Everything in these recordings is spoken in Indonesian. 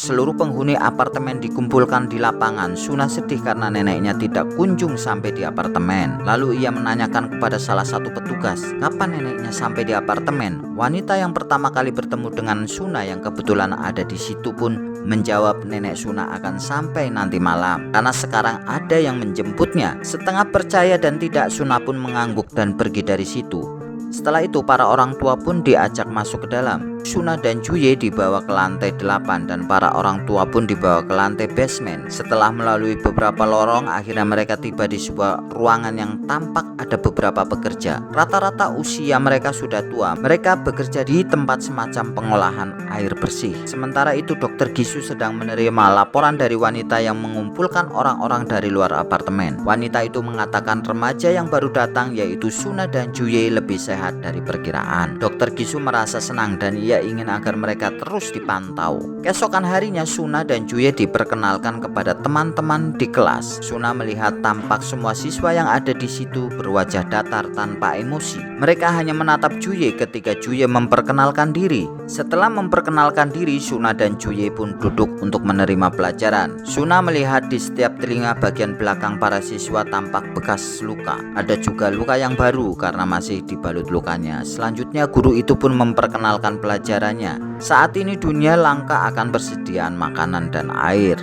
Seluruh penghuni apartemen dikumpulkan di lapangan. Suna sedih karena neneknya tidak kunjung sampai di apartemen. Lalu ia menanyakan kepada salah satu petugas, kapan neneknya sampai di apartemen. Wanita yang pertama kali bertemu dengan Suna yang kebetulan ada di situ pun menjawab nenek Suna akan sampai nanti malam karena sekarang ada yang menjemputnya. Setengah percaya dan tidak, Suna pun mengangguk dan pergi dari situ. Setelah itu para orang tua pun diajak masuk ke dalam. Suna dan Juye dibawa ke lantai 8 dan para orang tua pun dibawa ke lantai basement. Setelah melalui beberapa lorong, akhirnya mereka tiba di sebuah ruangan yang tampak ada beberapa pekerja. Rata-rata usia mereka sudah tua. Mereka bekerja di tempat semacam pengolahan air bersih. Sementara itu Dokter Gisu sedang menerima laporan dari wanita yang mengumpulkan orang-orang dari luar apartemen. Wanita itu mengatakan remaja yang baru datang yaitu Suna dan Juye lebih sehat dari perkiraan. Dokter Gisu merasa senang dan ia ingin agar mereka terus dipantau. Keesokan harinya Suna dan Juye diperkenalkan kepada teman-teman di kelas. Suna melihat tampak semua siswa yang ada di situ berwajah datar tanpa emosi. Mereka hanya menatap Juye ketika Juye memperkenalkan diri. Setelah memperkenalkan diri, Suna dan Juye pun duduk untuk menerima pelajaran. Suna melihat di setiap telinga bagian belakang para siswa tampak bekas luka. Ada juga luka yang baru karena masih dibalut lukanya. Selanjutnya guru itu pun memperkenalkan pelajarannya. Saat ini dunia langka akan persediaan makanan dan air.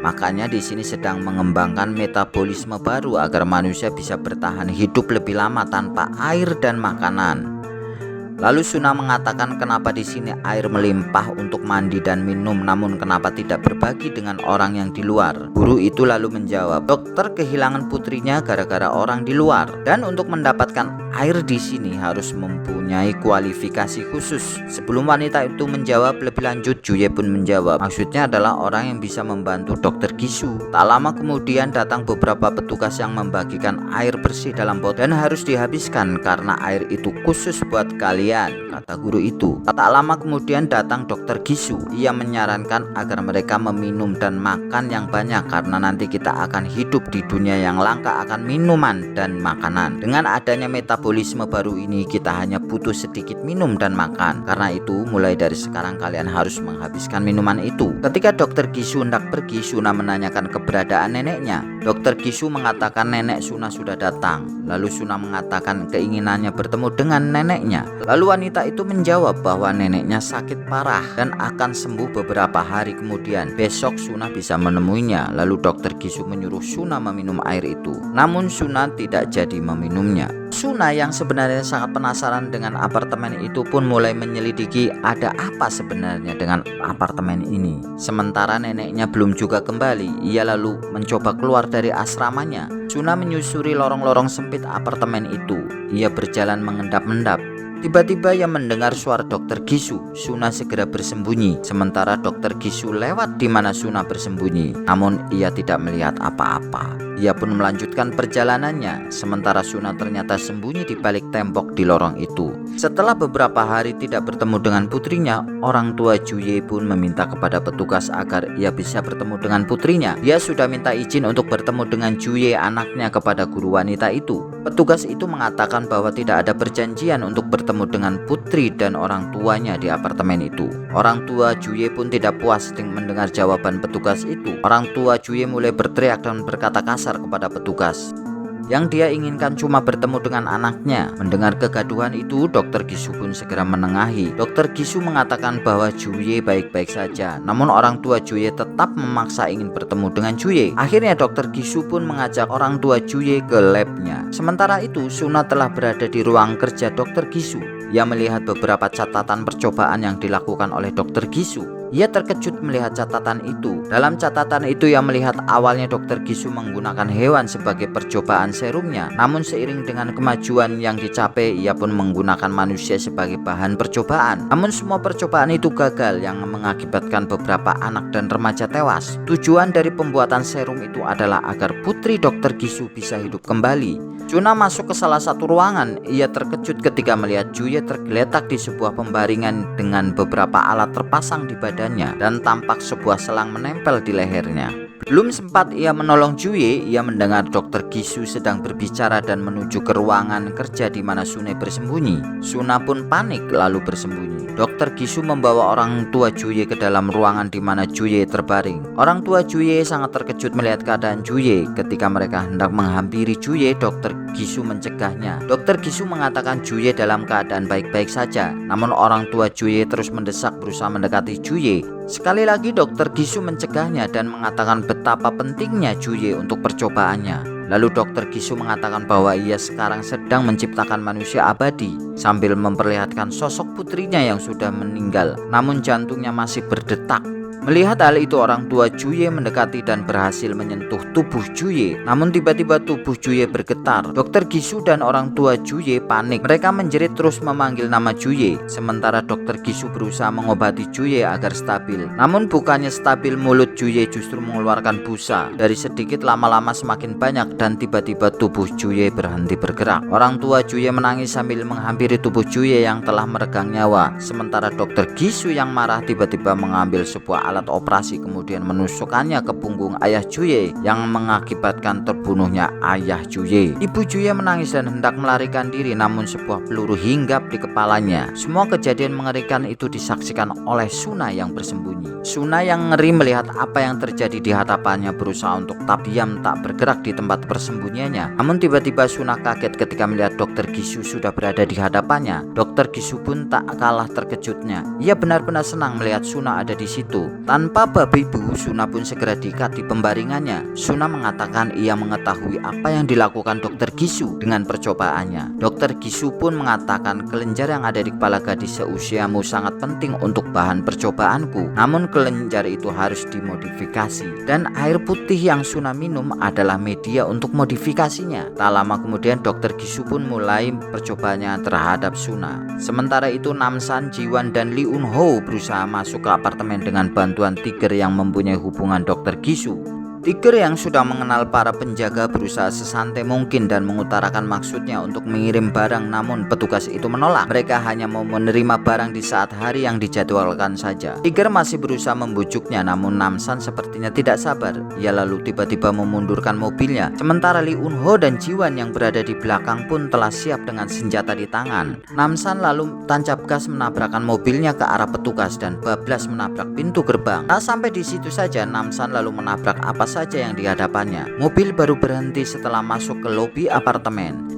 Makanya di sini sedang mengembangkan metabolisme baru agar manusia bisa bertahan hidup lebih lama tanpa air dan makanan. Lalu Suna mengatakan kenapa di sini air melimpah untuk mandi dan minum, namun kenapa tidak berbagi dengan orang yang di luar. Guru itu lalu menjawab, dokter kehilangan putrinya gara-gara orang di luar, dan untuk mendapatkan air di sini harus mempunyai kualifikasi khusus. Sebelum wanita itu menjawab lebih lanjut, Juye pun menjawab, maksudnya adalah orang yang bisa membantu Dokter Gisu. Tak lama kemudian datang beberapa petugas yang membagikan air bersih dalam botol dan harus dihabiskan karena air itu khusus buat kalian, kata guru itu. Tak lama kemudian datang Dokter Gisu. Ia menyarankan agar mereka meminum dan makan yang banyak karena nanti kita akan hidup di dunia yang langka akan minuman dan makanan. Dengan adanya metabolisme baru ini, kita hanya butuh sedikit minum dan makan. Karena itu mulai dari sekarang kalian harus menghabiskan minuman itu. Ketika Dokter Gisu hendak pergi, Suna menanyakan keberadaan neneknya. Dokter Gisu mengatakan nenek Suna sudah datang. Lalu Suna mengatakan keinginannya bertemu dengan neneknya. Lalu wanita itu menjawab bahwa neneknya sakit parah dan akan sembuh beberapa hari kemudian. Besok Suna bisa menemuinya. Lalu Dokter Gisu menyuruh Suna meminum air itu. Namun Suna tidak jadi meminumnya. Suna yang sebenarnya sangat penasaran dengan apartemen itu pun mulai menyelidiki ada apa sebenarnya dengan apartemen ini. Sementara neneknya belum juga kembali, ia lalu mencoba keluar dari asramanya. Suna menyusuri lorong-lorong sempit apartemen itu. Ia berjalan mengendap-endap. Tiba-tiba ia mendengar suara Dokter Gisu. Suna segera bersembunyi, sementara Dokter Gisu lewat di mana Suna bersembunyi. Namun ia tidak melihat apa-apa. Ia pun melanjutkan perjalanannya, sementara Suna ternyata sembunyi di balik tembok di lorong itu. Setelah beberapa hari tidak bertemu dengan putrinya, orang tua Juye pun meminta kepada petugas agar ia bisa bertemu dengan putrinya. Dia sudah minta izin untuk bertemu dengan Juye, anaknya, kepada guru wanita itu. Petugas itu mengatakan bahwa tidak ada perjanjian untuk bertemu dengan putri dan orang tuanya di apartemen itu. Orang tua Juye pun tidak puas dengan mendengar jawaban petugas itu. Orang tua Juye mulai berteriak dan berkata kasar kepada petugas. Yang dia inginkan cuma bertemu dengan anaknya. Mendengar kegaduhan itu, Dokter Gisu pun segera menengahi. Dokter Gisu mengatakan bahwa Juye baik-baik saja, namun orang tua Juye tetap memaksa ingin bertemu dengan Juye. Akhirnya Dokter Gisu pun mengajak orang tua Juye ke labnya. Sementara itu, Suna telah berada di ruang kerja Dokter Gisu. Ia melihat beberapa catatan percobaan yang dilakukan oleh Dokter Gisu. Ia terkejut melihat catatan itu. Dalam catatan itu ia melihat awalnya Dokter Gisu menggunakan hewan sebagai percobaan serumnya. Namun seiring dengan kemajuan yang dicapai, ia pun menggunakan manusia sebagai bahan percobaan. Namun semua percobaan itu gagal, yang mengakibatkan beberapa anak dan remaja tewas. Tujuan dari pembuatan serum itu adalah agar putri Dokter Gisu bisa hidup kembali. Suna masuk ke salah satu ruangan. Ia terkejut ketika melihat Juye tergeletak di sebuah pembaringan dengan beberapa alat terpasang di badannya dan tampak sebuah selang menempel di lehernya. Belum sempat ia menolong Juye, ia mendengar Dokter Gisu sedang berbicara dan menuju ke ruangan kerja di mana Suna bersembunyi. Suna pun panik lalu bersembunyi. Dokter Gisu membawa orang tua Juye ke dalam ruangan di mana Juye terbaring. Orang tua Juye sangat terkejut melihat keadaan Juye. Ketika mereka hendak menghampiri Juye, Dokter Gisu mencegahnya. Dokter Gisu mengatakan Juye dalam keadaan baik-baik saja. Namun orang tua Juye terus mendesak berusaha mendekati Juye. Sekali lagi Dokter Gisu mencegahnya dan mengatakan betapa pentingnya Juye untuk percobaannya. Lalu Dokter Gisu mengatakan bahwa ia sekarang sedang menciptakan manusia abadi sambil memperlihatkan sosok putrinya yang sudah meninggal, namun jantungnya masih berdetak. Melihat hal itu, orang tua Juye mendekati dan berhasil menyentuh tubuh Juye. Namun tiba-tiba tubuh Juye bergetar. Dokter Gisu dan orang tua Juye panik. Mereka menjerit terus memanggil nama Juye. Sementara Dokter Gisu berusaha mengobati Juye agar stabil. Namun bukannya stabil, mulut Juye justru mengeluarkan busa. Dari sedikit lama-lama semakin banyak dan tiba-tiba tubuh Juye berhenti bergerak. Orang tua Juye menangis sambil menghampiri tubuh Juye yang telah meregang nyawa. Sementara Dokter Gisu yang marah tiba-tiba mengambil sebuah alat operasi kemudian menusukkannya ke punggung ayah Juye yang mengakibatkan terbunuhnya ayah Juye. Ibu Juye menangis dan hendak melarikan diri, namun sebuah peluru hinggap di kepalanya. Semua kejadian mengerikan itu disaksikan oleh Suna yang bersembunyi. Suna yang ngeri melihat apa yang terjadi di hadapannya berusaha untuk tetap diam tak bergerak di tempat persembunyiannya. Namun tiba-tiba Suna kaget ketika melihat Dokter Gisu sudah berada di hadapannya. Dokter Gisu pun tak kalah terkejutnya. Ia benar-benar senang melihat Suna ada di situ. Tanpa babi bu, Suna pun segera diikat di pembaringannya. Suna mengatakan ia mengetahui apa yang dilakukan Dokter Gisu dengan percobaannya. Dokter Gisu pun mengatakan kelenjar yang ada di kepala gadis seusiamu sangat penting untuk bahan percobaanku. Namun kelenjar itu harus dimodifikasi dan air putih yang Suna minum adalah media untuk modifikasinya. Tak lama kemudian Dokter Gisu pun mulai percobaannya terhadap Suna. Sementara itu Namsan, Jiwan, dan Lee Un Ho berusaha masuk ke apartemen dengan bantuan Tiger yang mempunyai hubungan Dokter Gisu. Tiger yang sudah mengenal para penjaga berusaha sesantai mungkin dan mengutarakan maksudnya untuk mengirim barang, namun petugas itu menolak. Mereka hanya mau menerima barang di saat hari yang dijadwalkan saja. Tiger masih berusaha membujuknya, namun Namsan sepertinya tidak sabar. Ia lalu tiba-tiba memundurkan mobilnya. Sementara Lee Un Ho dan Jiwan yang berada di belakang pun telah siap dengan senjata di tangan. Namsan lalu tancap gas menabrakkan mobilnya ke arah petugas dan bablas menabrak pintu gerbang. Tak sampai di situ saja, Namsan lalu menabrak apa saja yang dihadapannya. Mobil baru berhenti setelah masuk ke lobi apartemen.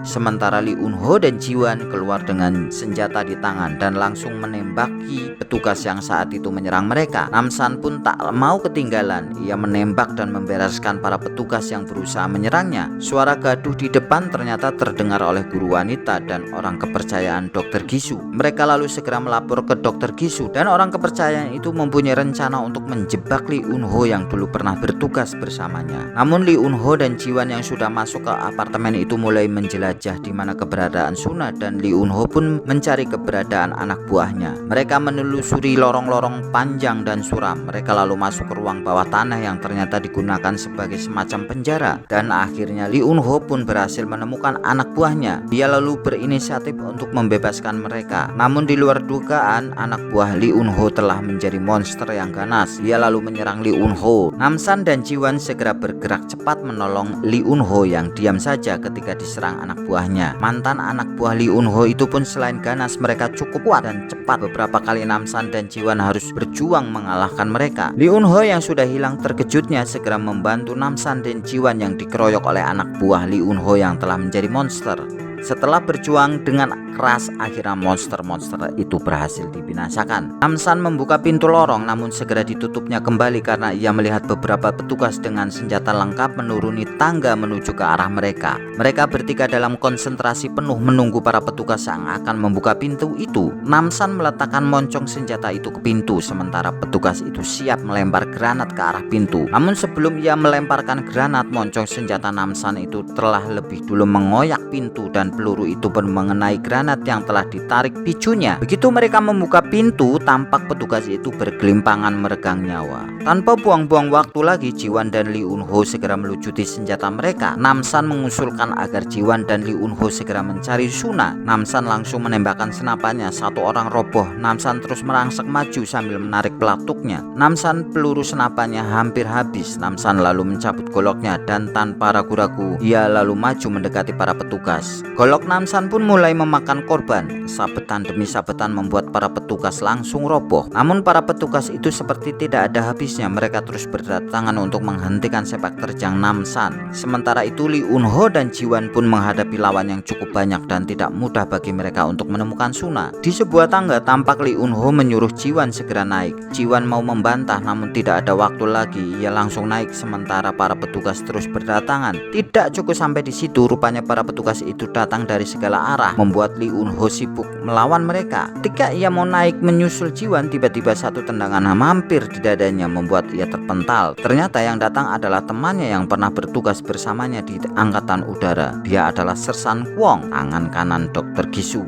Sementara Lee Eun-ho dan Ji-won keluar dengan senjata di tangan dan langsung menembaki petugas yang saat itu menyerang mereka. Namsan pun tak mau ketinggalan. Ia menembak dan membereskan para petugas yang berusaha menyerangnya. Suara gaduh di depan ternyata terdengar oleh guru wanita dan orang kepercayaan Dr. Gisu. Mereka lalu segera melapor ke Dr. Gisu dan orang kepercayaan itu mempunyai rencana untuk menjebak Lee Eun-ho yang dulu pernah bertugas bersamanya. Namun Lee Eun-ho dan Ji-won yang sudah masuk ke apartemen itu mulai menjelajah di mana keberadaan Suna, dan Lee Eun-ho pun mencari keberadaan anak buahnya. Mereka menelusuri lorong-lorong panjang dan suram. Mereka lalu masuk ke ruang bawah tanah yang ternyata digunakan sebagai semacam penjara, dan akhirnya Lee Eun-ho pun berhasil menemukan anak buahnya. Dia lalu berinisiatif untuk membebaskan mereka. Namun di luar dugaan, anak buah Lee Eun-ho telah menjadi monster yang ganas. Dia lalu menyerang Lee Eun-ho. Namsan dan Ji-won segera bergerak cepat menolong Lee Eun-ho yang diam saja ketika diserang anak buahnya. Mantan anak buah Lee Eun-ho itu pun selain ganas, mereka cukup kuat dan cepat. Beberapa kali Namsan dan Ji-won harus berjuang mengalahkan mereka. Lee Eun-ho yang sudah hilang terkejutnya segera membantu Namsan dan Ji-won yang dikeroyok oleh anak buah Lee Eun-ho yang telah menjadi monster. Setelah berjuang dengan keras, akhirnya monster-monster itu berhasil dibinasakan. Namsan membuka pintu lorong namun segera ditutupnya kembali karena ia melihat beberapa petugas dengan senjata lengkap menuruni tangga menuju ke arah mereka. Mereka bertiga dalam konsentrasi penuh menunggu para petugas yang akan membuka pintu itu. Namsan meletakkan moncong senjata itu ke pintu, sementara petugas itu siap melempar granat ke arah pintu. Namun sebelum ia melemparkan granat, moncong senjata Namsan itu telah lebih dulu mengoyak pintu dan peluru itu pun mengenai granat yang telah ditarik picunya. Begitu mereka membuka pintu, tampak petugas itu bergelimpangan meregang nyawa. Tanpa buang-buang waktu lagi, Ji-won dan Lee Eun-ho segera melucuti senjata mereka. Namsan mengusulkan agar Ji-won dan Lee Eun-ho segera mencari Suna. Namsan langsung menembakkan senapannya. Satu orang roboh. Namsan terus merangsek maju sambil menarik pelatuknya. Namsan peluru senapannya hampir habis. Namsan lalu mencabut goloknya dan tanpa ragu-ragu ia lalu maju mendekati para petugas. Golok Namsan pun mulai memakan korban. Sabetan demi sabetan membuat para petugas langsung roboh. Namun para petugas itu seperti tidak ada habisnya. Mereka terus berdatangan untuk menghentikan sepak terjang Namsan. Sementara itu Lee Eun-ho dan Ji-won pun menghadapi lawan yang cukup banyak dan tidak mudah bagi mereka untuk menemukan Suna. Di sebuah tangga tampak Lee Eun-ho menyuruh Ji-won segera naik. Ji-won mau membantah namun tidak ada waktu lagi. Ia langsung naik sementara para petugas terus berdatangan. Tidak cukup sampai di situ, rupanya para petugas itu datang dari segala arah, membuat Lee Eun-ho sibuk melawan mereka. Ketika ia mau naik menyusul Ji-won, tiba-tiba satu tendangan mampir di dadanya membuat ia terpental. Ternyata yang datang adalah temannya yang pernah bertugas bersamanya di angkatan udara. Dia adalah Sersan Kwong, tangan kanan Dr. Gisu.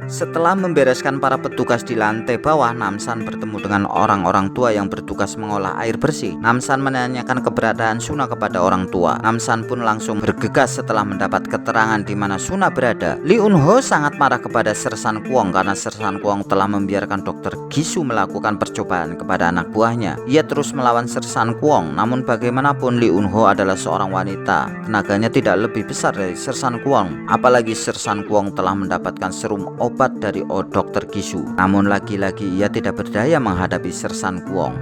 Setelah membereskan para petugas di lantai bawah, Namsan bertemu dengan orang-orang tua yang bertugas mengolah air bersih. Namsan menanyakan keberadaan Suna kepada orang tua. Namsan pun langsung bergegas setelah mendapat keterangan di mana Suna berada. Lee Eun-ho sangat marah kepada Sersan Kwong karena Sersan Kwong telah membiarkan Dr. Gisu melakukan percobaan kepada anak buahnya. Ia terus melawan Sersan Kwong, namun bagaimanapun Lee Eun-ho adalah seorang wanita. Tenaganya tidak lebih besar dari Sersan Kwong. Apalagi Sersan Kwong telah mendapatkan serum obat dari Dr. Gisu. Namun lagi-lagi ia tidak berdaya menghadapi Sersan Kwong.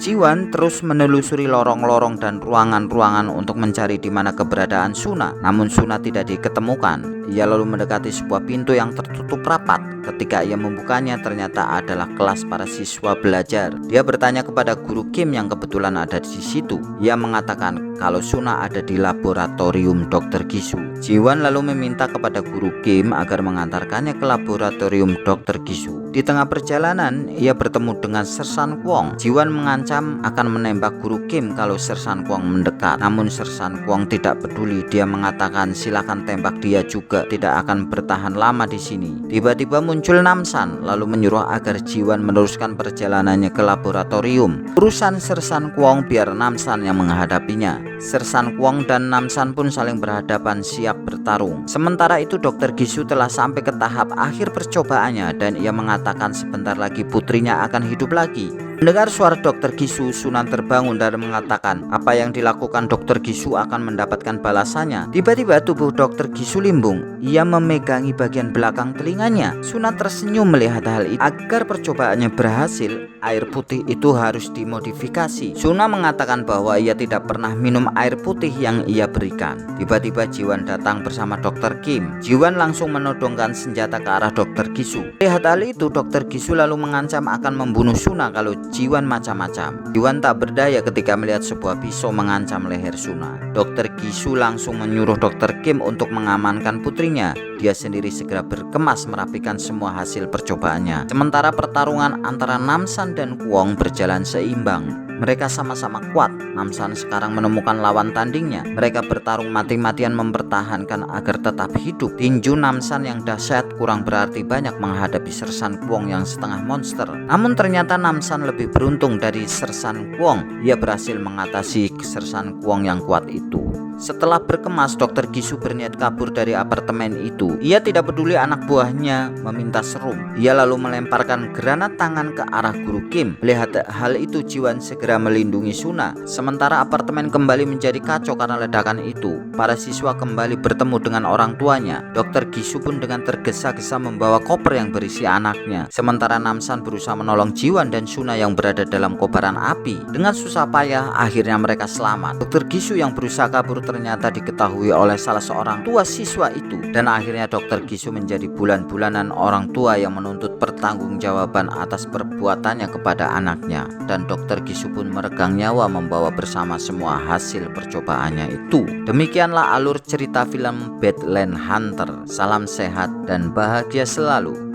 Ji-won terus menelusuri lorong-lorong dan ruangan-ruangan untuk mencari di mana keberadaan Suna. Namun Suna tidak diketemukan. Ia lalu mendekati sebuah pintu yang tertutup rapat. Ketika ia membukanya, ternyata adalah kelas para siswa belajar. Dia bertanya kepada guru Kim yang kebetulan ada di situ. Ia mengatakan kalau Suna ada di laboratorium Dr. Gisu. Ji-won lalu meminta kepada guru Kim agar mengantarkannya ke laboratorium Dr. Gisu. Di tengah perjalanan, ia bertemu dengan Sersan Kwong. Ji-won mengancam akan menembak guru Kim kalau Sersan Kwong mendekat. Namun Sersan Kwong tidak peduli. Dia mengatakan silakan tembak dia juga, tidak akan bertahan lama di sini. Tiba-tiba muncul Namsan lalu menyuruh agar Ji-won meneruskan perjalanannya ke laboratorium. Urusan Sersan Kwong biar Namsan yang menghadapinya. Sersan Kwong dan Namsan pun saling berhadapan siap bertarung. Sementara itu Dr. Gisu telah sampai ke tahap akhir percobaannya dan ia mengatakan sebentar lagi putrinya akan hidup lagi. Mendengar suara Dokter Gisu, Sunan terbangun dan mengatakan apa yang dilakukan Dokter Gisu akan mendapatkan balasannya. Tiba-tiba tubuh Dokter Gisu limbung. Ia memegangi bagian belakang telinganya. Sunan tersenyum melihat hal itu. Agar percobaannya berhasil, air putih itu harus dimodifikasi. Sunan mengatakan bahwa ia tidak pernah minum air putih yang ia berikan. Tiba-tiba Jiwan datang bersama Dokter Kim. Jiwan langsung menodongkan senjata ke arah Dokter Gisu. Lihat hal itu, Dokter Gisu lalu mengancam akan membunuh Sunan kalau Jiwan macam-macam. Jiwan tak berdaya ketika melihat sebuah pisau mengancam leher Sunan. Dokter Gisu langsung menyuruh Dokter Kim untuk mengamankan putrinya. Dia sendiri segera berkemas merapikan semua hasil percobaannya. Sementara pertarungan antara Namsan dan Kwong berjalan seimbang. Mereka sama-sama kuat. Namsan sekarang menemukan lawan tandingnya. Mereka bertarung mati-matian mempertahankan agar tetap hidup. Tinju Namsan yang dahsyat kurang berarti banyak menghadapi Sersan Kwong yang setengah monster. Namun ternyata Namsan lebih beruntung dari Sersan Kwong. Ia berhasil mengatasi Sersan Kwong yang kuat itu. Setelah berkemas, Dokter Gisu berniat kabur dari apartemen itu. Ia tidak peduli anak buahnya meminta serum. Ia lalu melemparkan granat tangan ke arah Guru Kim. Melihat hal itu, Jiwan segera melindungi Suna. Sementara apartemen kembali menjadi kacau karena ledakan itu. Para siswa kembali bertemu dengan orang tuanya. Dokter Gisu pun dengan tergesa-gesa membawa koper yang berisi anaknya. Sementara Namsan berusaha menolong Jiwan dan Suna yang berada dalam kobaran api. Dengan susah payah, akhirnya mereka selamat. Dokter Gisu yang berusaha kabur ternyata diketahui oleh salah seorang tua siswa itu. Dan akhirnya Dokter Gisu menjadi bulan-bulanan orang tua yang menuntut pertanggungjawaban atas perbuatannya kepada anaknya. Dan Dokter Gisu pun meregang nyawa membawa bersama semua hasil percobaannya itu. Demikianlah alur cerita film Badland Hunter. Salam sehat dan bahagia selalu.